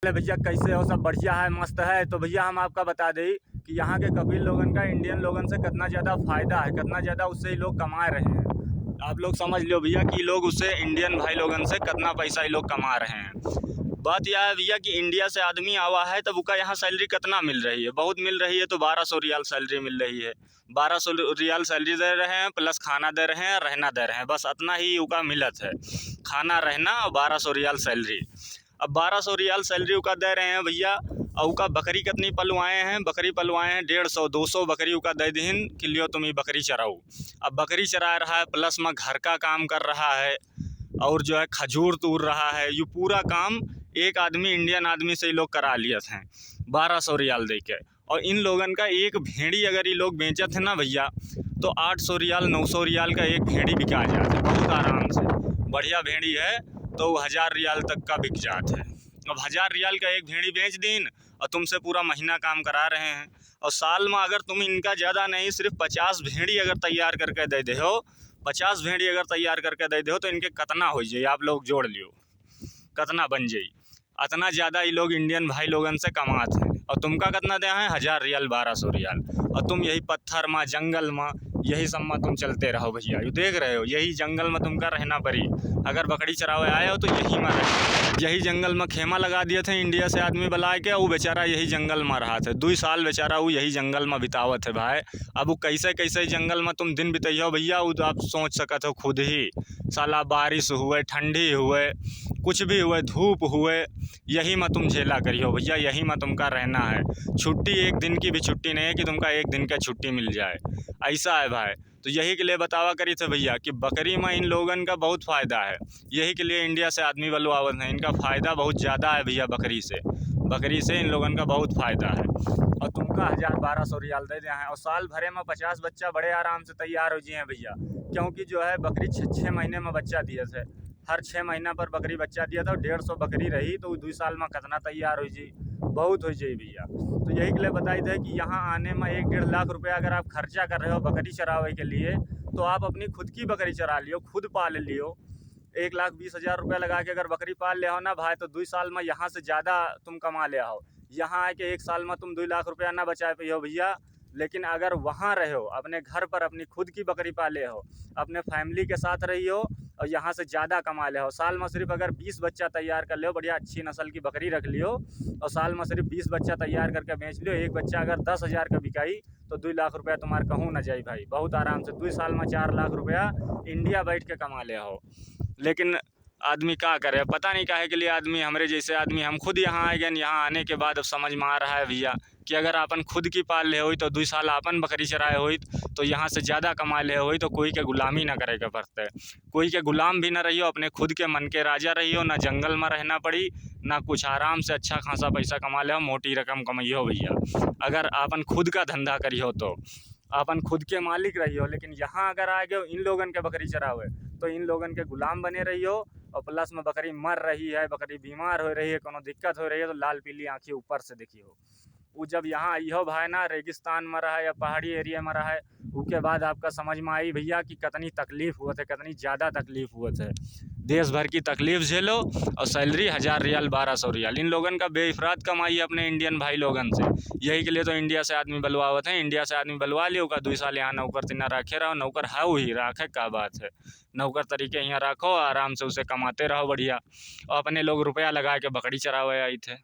अरे भैया कैसे हो? सब बढ़िया है, मस्त है। तो भैया हम आपका बता दें कि यहाँ के कपिल लोगन का इंडियन लोगन से कितना ज़्यादा फ़ायदा है, कितना ज़्यादा उससे ही लोग कमा रहे हैं। आप लोग समझ लो भैया कि लोग उससे इंडियन भाई लोगन से कितना पैसा ये लोग कमा रहे हैं। बात यह है भैया कि इंडिया से आदमी आवा है तब उसका यहाँ सैलरी कितना मिल रही है, बहुत मिल रही है। तो 1200 रियाल सैलरी मिल रही है। 1200 रियाल सैलरी दे रहे हैं, प्लस खाना दे रहे हैं, रहना दे रहे हैं, बस इतना ही उनका मिलत है, खाना रहना और 1200 रियाल सैलरी। अब 1200 रियाल सैलरी उका दे रहे हैं भैया। और उका बकरी कितनी पलवाए हैं? बकरी पलवाए हैं 150-200 बकरी उका दे दीन कि लियो तुम ये बकरी चराओ। अब बकरी चरा रहा है, प्लस में घर का काम कर रहा है और जो है खजूर तूर रहा है। ये पूरा काम एक आदमी, इंडियन आदमी से ये लोग करा लिए थे 1200 रियाल दे के। और इन लोगन का एक भेड़ी अगर ये लोग बेचे थे ना भैया, तो 800 रियाल 900 रियाल का एक भेड़ी बिका जाता है बहुत आराम से। बढ़िया भेड़ी है तो 1000 रियाल तक का बिक जाता है। अब 1000 रियाल का एक भेड़ी बेच दिन और तुमसे पूरा महीना काम करा रहे हैं। और साल में अगर तुम इनका ज़्यादा नहीं, सिर्फ 50 भेड़ी अगर तैयार करके दे दे हो, 50 भेड़ी अगर तैयार करके दे दे हो, तो इनके कितना हो जाए आप लोग जोड़ लियो, कितना बन जाए। इतना ज़्यादा ये लोग इंडियन भाई लोगन से कमाते हैं। और तुमका कितना दे हैं? 1000 रियाल 1200 रियाल। और तुम यही पत्थर में, जंगल में, यही सब में तुम चलते रहो भैया। ये देख रहे हो, यही जंगल में तुमका रहना पड़ी। अगर बकरी चरावे आए हो तो यही में रहे। यही जंगल में खेमा लगा दिए थे इंडिया से आदमी बुला के, वो बेचारा यही जंगल में रहा था 2 साल बेचारा वो यही जंगल में बितावत है भाई। अब वो कैसे कैसे जंगल में तुम दिन बिताइयो भैया, वो तो आप सोच सकते हो खुद ही। साला बारिश हुए, ठंडी हुए, कुछ भी हुए, धूप हुए, यही में तुम झेला करियो भैया, यही में तुमका रहना है। छुट्टी एक दिन की भी छुट्टी नहीं है कि तुमका एक दिन का छुट्टी मिल जाए, ऐसा है भाई। तो यही के लिए बतावा करी थे भैया कि बकरी में इन लोगन का बहुत फ़ायदा है। यही के लिए इंडिया से आदमी बलवावत है, इनका फ़ायदा बहुत ज़्यादा है भैया। बकरी से इन लोगन का बहुत फ़ायदा है। और तुमका 1000-1200 रियाल दे दिया है और साल भरे में 50 बच्चा बड़े आराम से तैयार हो जाए भैया। क्योंकि जो है बकरी 6 महीने में बच्चा दिए थे, हर 6 महीना पर बकरी बच्चा दिया था। 150 बकरी रही तो 2 साल में कितना तैयार हो जाए, बहुत हो जाए भैया। तो यही के लिए बताई थे कि यहाँ आने में 1-1.5 लाख रुपया अगर आप खर्चा कर रहे हो बकरी चरावे के लिए, तो आप अपनी खुद की बकरी चरा लियो, खुद पाल लियो। 1,20,000 रुपया लगा के अगर बकरी पाल ले हो ना भाई, तो 2 साल में यहाँ से ज़्यादा तुम कमा ले हो। यहाँ आके 1 साल में तुम 2 लाख रुपया ना बचा पाई हो भैया। लेकिन अगर वहाँ रहे हो, अपने घर पर अपनी खुद की बकरी पाले हो, अपने फैमिली के साथ रही हो और यहाँ से ज़्यादा कमा ले हो। साल में सिर्फ अगर 20 बच्चा तैयार कर लियो, बढ़िया अच्छी नस्ल की बकरी रख लियो और साल में सिर्फ 20 बच्चा तैयार करके बेच लियो, एक बच्चा अगर 10,000 का बिकाई तो 2 लाख रुपया तुम्हारे कहूँ ना जाए भाई, बहुत आराम से 2 साल में 4 लाख रुपया इंडिया बैठ के कमा ले हो। लेकिन आदमी क्या करे, पता नहीं काहे के लिए आदमी, हमारे जैसे आदमी, हम खुद यहाँ आए गए। यहाँ आने के बाद अब समझ में आ रहा है भैया कि अगर अपन खुद की पाल ले हुई तो 2 साल अपन बकरी चराए हुई तो यहाँ से ज़्यादा कमा ले हुई, तो कोई के गुलामी ना करे के पड़ते, कोई के गुलाम भी ना रहियो, अपने खुद के मन के राजा रहियो। ना जंगल में रहना पड़ी, ना कुछ, आराम से अच्छा खासा पैसा कमा ले, मोटी रकम कमाइयो भैया। अगर अपन खुद का धंधा करियो तो अपन खुद के मालिक रहियो। लेकिन यहाँ अगर आ गए इन लोगन के बकरी चरावे तो इन लोगन के गुलाम बने रहियो। और प्लस में बकरी मर रही है, बकरी बीमार हो रही है, कोनो दिक्कत हो रही है, तो लाल पीली आँखें ऊपर से देखियो। वो जब यहाँ आइयो भाई ना, रेगिस्तान में रहा है या पहाड़ी एरिया में रहा है, उसके बाद आपका समझ में आई भैया कि कितनी तकलीफ़ हुआ थे, कितनी ज़्यादा तकलीफ़ हुए थे। देश भर की तकलीफ़ झेलो और सैलरी 1000 रियाल 1200 रियाल। इन लोगन का बेइफरात कमाई है अपने इंडियन भाई लोगन से। यही के लिए तो इंडिया से आदमी बलवावत है। इंडिया से आदमी बलवा लियो का 2 साल यहाँ नौकर तीना रखे रहो। नौकर है ही राखे, क्या बात है, नौकर तरीके यहाँ रखो, आराम से उसे कमाते रहो बढ़िया। और अपने लोग रुपया लगा के बकरी चरावे आई थे।